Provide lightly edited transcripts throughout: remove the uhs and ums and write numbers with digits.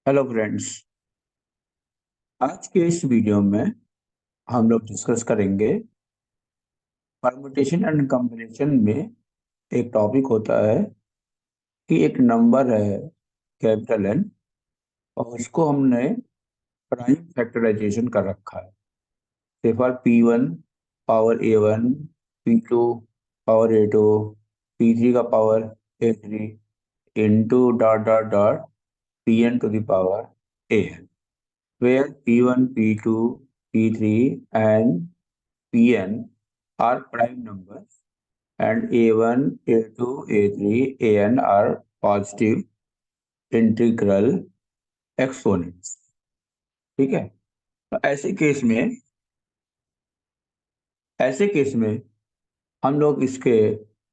Hello friends. आज के इस वीडियो में हम लोग डिस्कस करेंगे परमुटेशन एंड कॉम्बिनेशन में। एक टॉपिक होता है कि एक नंबर है कैपिटल एन और उसको हमने प्राइम फैक्टराइजेशन कर रखा है। सिफर P1 power A1, P2 power A2, P3 का power A3 into dot dot dot Pn to the power An, where P1, P2, P3 and Pn are prime numbers and A1, A2, A3, An are positive integral exponents। ठीक है। तो ऐसे case में हम लोग इसके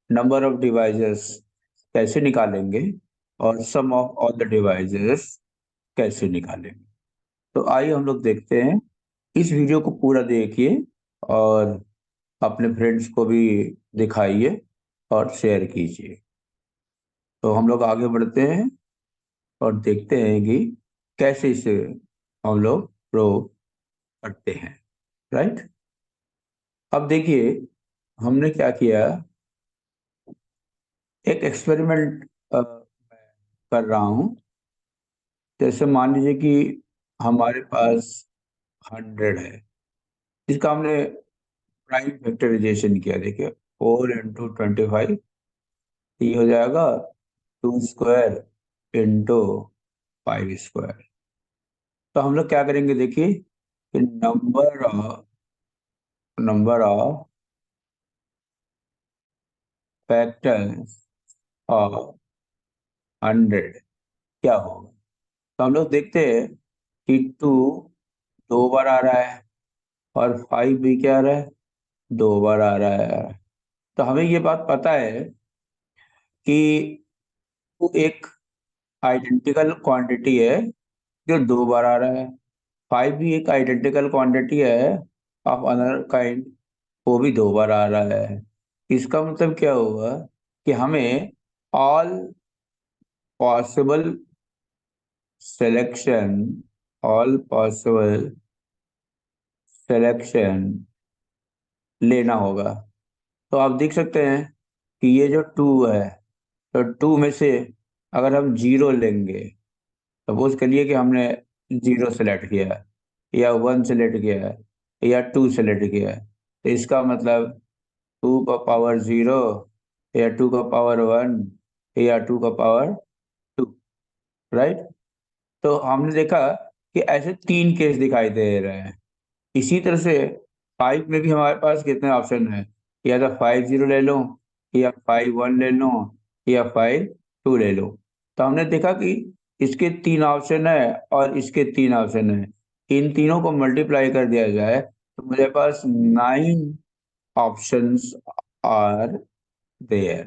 number of divisors कैसे निकालेंगे और सम ऑफ ऑल द डिवाइजर्स कैसे निकालेंगे। तो आइए हम लोग देखते हैं। इस वीडियो को पूरा देखिए और अपने फ्रेंड्स को भी दिखाइए और शेयर कीजिए। तो हम लोग आगे बढ़ते हैं और देखते हैं कि कैसे इसे हम लोग प्रूव करते हैं। राइट। अब देखिए हमने क्या किया। एक एक्सपेरिमेंट कर रहा हूँ। जैसे मान लीजिए कि हमारे पास 100 है, इसका हमने प्राइम फैक्टराइजेशन किया। देखिए 4 × 25, ये हो जाएगा 2² इंटू 5²। तो हम लोग क्या करेंगे, देखिए कि नंबर ऑफ फैक्टर्स ऑफ 100 क्या होगा। तो हम लोग देखते हैं कि 2 दो बार आ रहा है और 5 भी क्या आ रहा है, 2 बार आ रहा है। तो हमें ये बात पता है कि वो एक आइडेंटिकल क्वांटिटी है जो 2 बार आ रहा है। 5 भी एक आइडेंटिकल क्वांटिटी है ऑफ अनदर काइंड, वो भी 2 बार आ रहा है। इसका मतलब क्या हुआ कि हमें all possible selection all possible selection लेना होगा। तो आप देख सकते हैं कि ये जो 2 है, तो 2 में से अगर हम 0 लेंगे, सपोज करिए कि हमने 0 सेलेक्ट किया है या 1 सेलेक्ट किया है या 2 सेलेक्ट किया है, तो इसका मतलब 2 का पावर 0 या 2 का पावर 1 या 2 का पावर 2। राइट। तो हमने देखा कि ऐसे 3 केस दिखाई दे रहे हैं। इसी तरह से 5 में भी हमारे पास कितने ऑप्शन हैं, या तो 5 0 ले लो या 5 1 ले लो या 5 2 ले लो। तो हमने देखा कि इसके 3 ऑप्शन है और इसके 3 ऑप्शन है। इन तीनों को मल्टीप्लाई कर दिया जाए तो मुझे पास 9 ऑप्शंस आर देयर।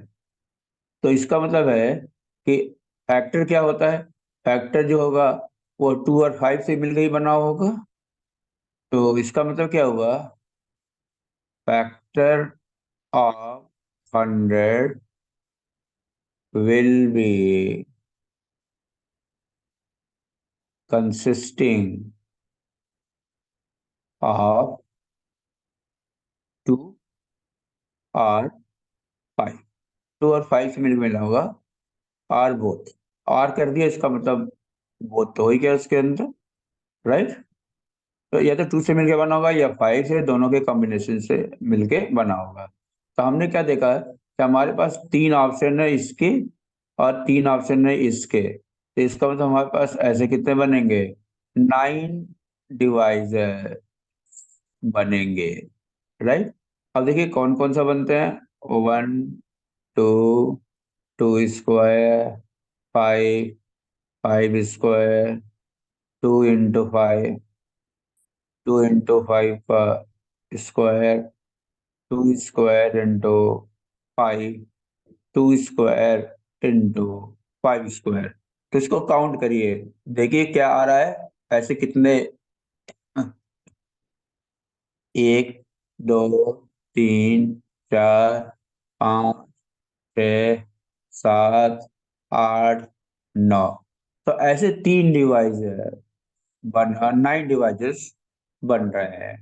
तो इसका मतलब है कि फैक्टर क्या होता है, फैक्टर जो होगा वो 2 और 5 से मिलकर ही बना होगा। तो इसका मतलब क्या हुआ, factor of 100 will be consisting of 2 और 5। 2 और 5 से मिल मिला होगा आर बोथ। आर कर दिया, इसका मतलब बोथ तो हो ही गया उसके अंदर। राइट। तो या तो 2 से मिलके बना होगा या 5 से, दोनों के कॉम्बिनेशन से मिलके बना होगा। तो हमने क्या देखा है कि हमारे पास 3 ऑप्शन है इसके और 3 ऑप्शन है इसके। तो इसका मतलब हमारे पास ऐसे कितने बनेंगे, 9 डिवाइजर बनेंगे। राइट। अब देखिए कौन कौन सा बनते हैं। 1 2 2², 5 5², 2 × 5, 2 × 5 2² इंटू 5, 2² इंटू 5²। तो इसको काउंट करिए, देखिए क्या आ रहा है। ऐसे कितने, 1 2 3 4 5 6 7 8 9। तो ऐसे 3 डिवाइस बन 9 डिवाइसेस बन रहे हैं।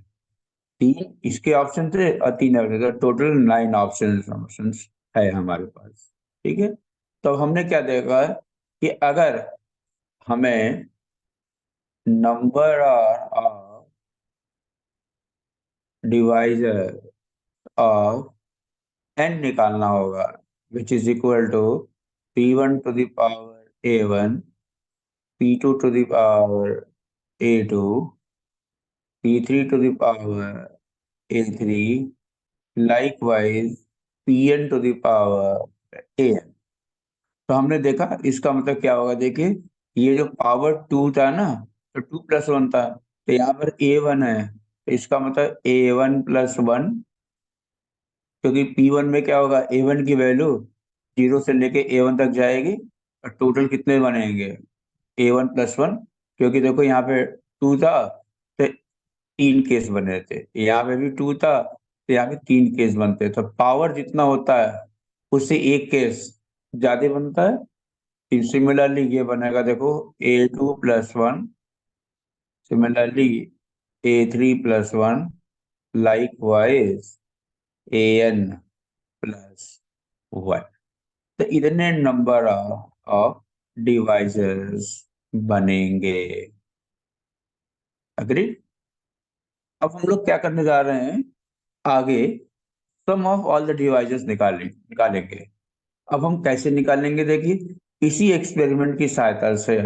3 इसके ऑप्शन थे और 3 तो टोटल 9 ऑप्शन है हमारे पास। ठीक है। तो हमने क्या देखा है कि अगर हमें number of divisor of n निकालना होगा, which is equal to P1 to the power A1, P2 to the power A2, P3 to the power A3, likewise Pn to the power an। तो हमने देखा इसका मतलब क्या होगा, देखिए ये जो पावर 2 था ना, तो 2+1 था, तो यहाँ पर A1 है, तो इसका मतलब A1+1, क्योंकि P1 में क्या होगा, A1 की वैल्यू 0 से लेके A1 तक जाएगी, और टोटल कितने बनेंगे, A1+1, क्योंकि देखो यहाँ पे 2 था तो 3 केस बने थे, यहाँ पे भी 2 था तो यहाँ पे 3 केस बनते हैं। तो पावर जितना होता है उससे 1 केस ज्यादा बनता है। सिमिलरली ये बनेगा, देखो A2+1, similarly A3+1, likewise An+1। तो इतने नंबर ऑफ डिवाइसेस बनेंगे। अग्री। अब हम लोग क्या करने जा रहे हैं आगे, सम ऑफ ऑल द डिवाइसेस निकालेंगे। अब हम कैसे निकालेंगे, देखिए इसी एक्सपेरिमेंट की सहायता से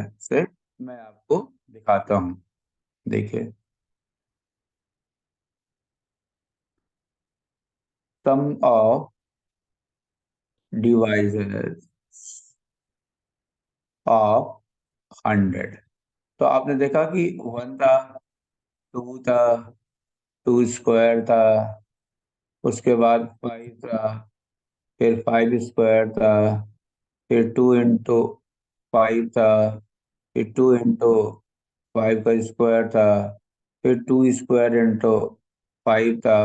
मैं आपको दिखाता हूँ। देखिए, सम ऑफ डिवाइसेस ऑफ 100। तो आपने देखा कि 1 था, 2 था, 2 स्क्वायर था, उसके बाद 5 था, फिर 5 स्क्वायर था, फिर 2 इंटू 5 था, फिर 2 इंटू 5 का स्क्वायर था, फिर 2 स्क्वायर इंटू 5 था,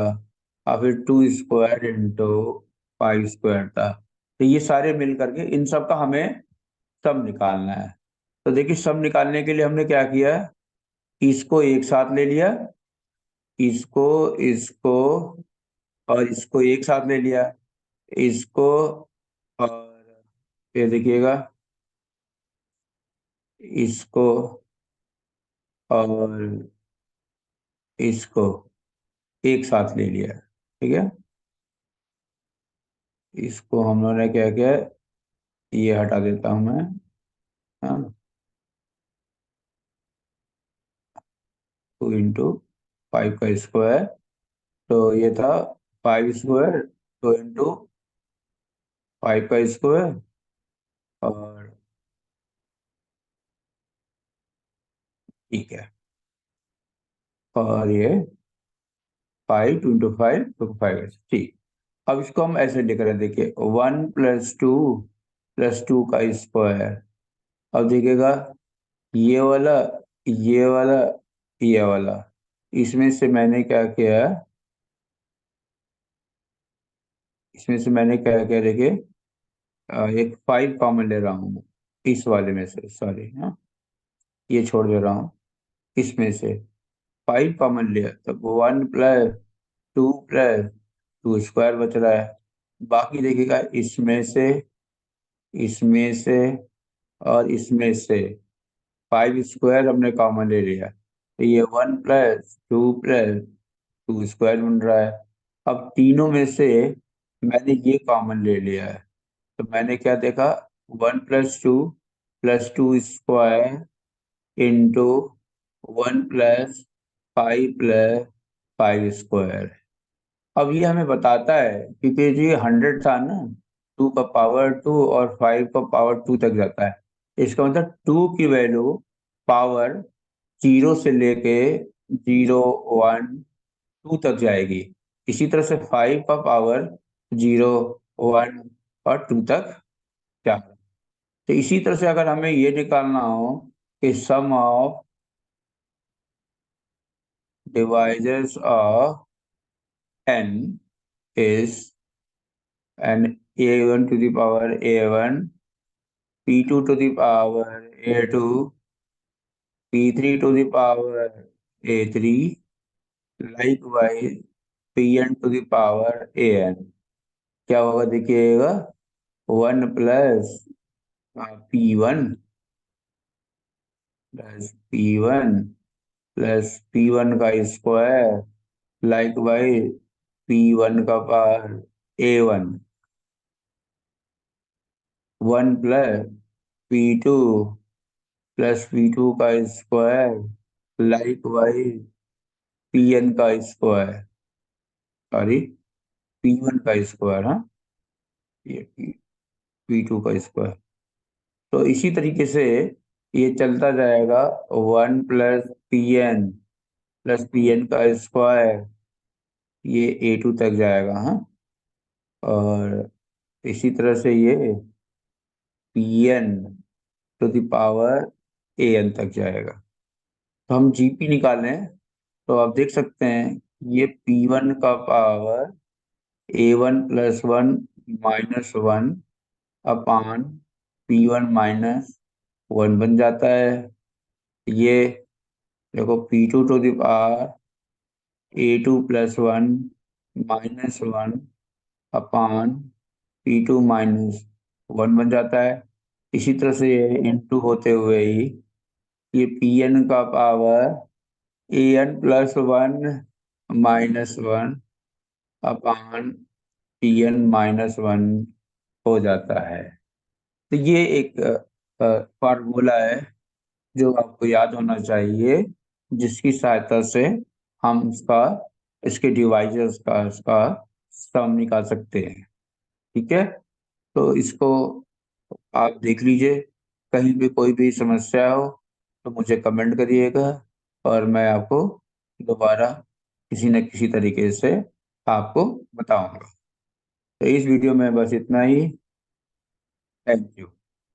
और फिर 2 स्क्वायर इंटू 5 स्क्वायर था। तो ये सारे मिल करके इन सब का हमें सम निकालना है। तो देखिए सम निकालने के लिए हमने क्या किया, इसको एक साथ ले लिया, इसको, इसको और इसको एक साथ ले लिया, इसको, और ये देखिएगा इसको और इसको एक साथ ले लिया। ठीक है। इसको हम लोगों ने क्या किया, ये हटा देता हूं मैं। हाँ, 2 इंटू 5 का स्क्वायर, तो ये था 5 स्क्वायर, 2 इंटू 5 का स्क्वायर, और ठीक है, और ये 5 2 इंटू 5 तो 5, ठीक। अब इसको हम ऐसे लिख रहे हैं, देखिए 1+2+2 का स्क्वायर। अब देखिएगा ये वाला, ये वाला, ये वाला, इसमें से मैंने क्या किया, इसमें से मैंने क्या किया, देखिए एक 5 कॉमन ले रहा हूँ इस वाले में से, सॉरी, हाँ, ये छोड़ दे रहा हूँ, इसमें से 5 कॉमन लिया, तो 1+2+2 स्क्वायर बच रहा है। बाकी देखिएगा इसमें से और इसमें से 5 स्क्वायर हमने कॉमन ले लिया, तो ये 1+2+2 स्क्वायर बन रहा है। अब तीनों में से मैंने ये कॉमन ले लिया है, तो मैंने क्या देखा, 1+2+2 स्क्वायर इंटू 1+5+5 स्क्वायर। अब ये हमें बताता है, क्योंकि जो ये 100 था ना, 2 का पावर 2 और 5 का पावर 2 तक जाता है, इसका मतलब 2 की वैल्यू पावर 0 से लेके 0 1 2 तक जाएगी। इसी तरह से 5 का पावर 0 1 और 2 तक जा। तो इसी तरह से अगर हमें ये निकालना हो कि sum of divisors of n is an A1 to the power A1, P2 to the power A2, P3 to the power A3, likewise Pn to the power An। क्या होगा देखिएगा, 1 प्लस P1 का स्क्वायर, लाइकवाइज P1 का power A1, 1 plus P2 का square, likewise Pn का square, sorry P1 का square, हाँ, ये P2 का स्क्वायर। तो इसी तरीके से ये चलता जाएगा, 1 प्लस Pn का स्क्वायर, ये A2 तक जाएगा, हाँ। और इसी तरह से ये Pn to the power An तक जाएगा। तो हम जीपी निकालें तो आप देख सकते हैं, ये P1 का पावर A1 + 1 -1 अपान P1 - 1 बन जाता है। ये देखो, P2 to the power A2 + 1 -1 upon P2 - 1 बन जाता है। इसी तरह से ये इंटू होते हुए ही ये Pn का पावर An + 1 -1 अपान Pn - 1 हो जाता है। तो ये एक फार्मूला है जो आपको याद होना चाहिए, जिसकी सहायता से हम इसके डिवाइजर्स का इसका सम निकाल सकते हैं। ठीक है, तो इसको आप देख लीजिए। कहीं भी कोई भी समस्या हो तो मुझे कमेंट करिएगा, और मैं आपको दोबारा किसी न किसी तरीके से आपको बताऊंगा। तो इस वीडियो में बस इतना ही। Thank you.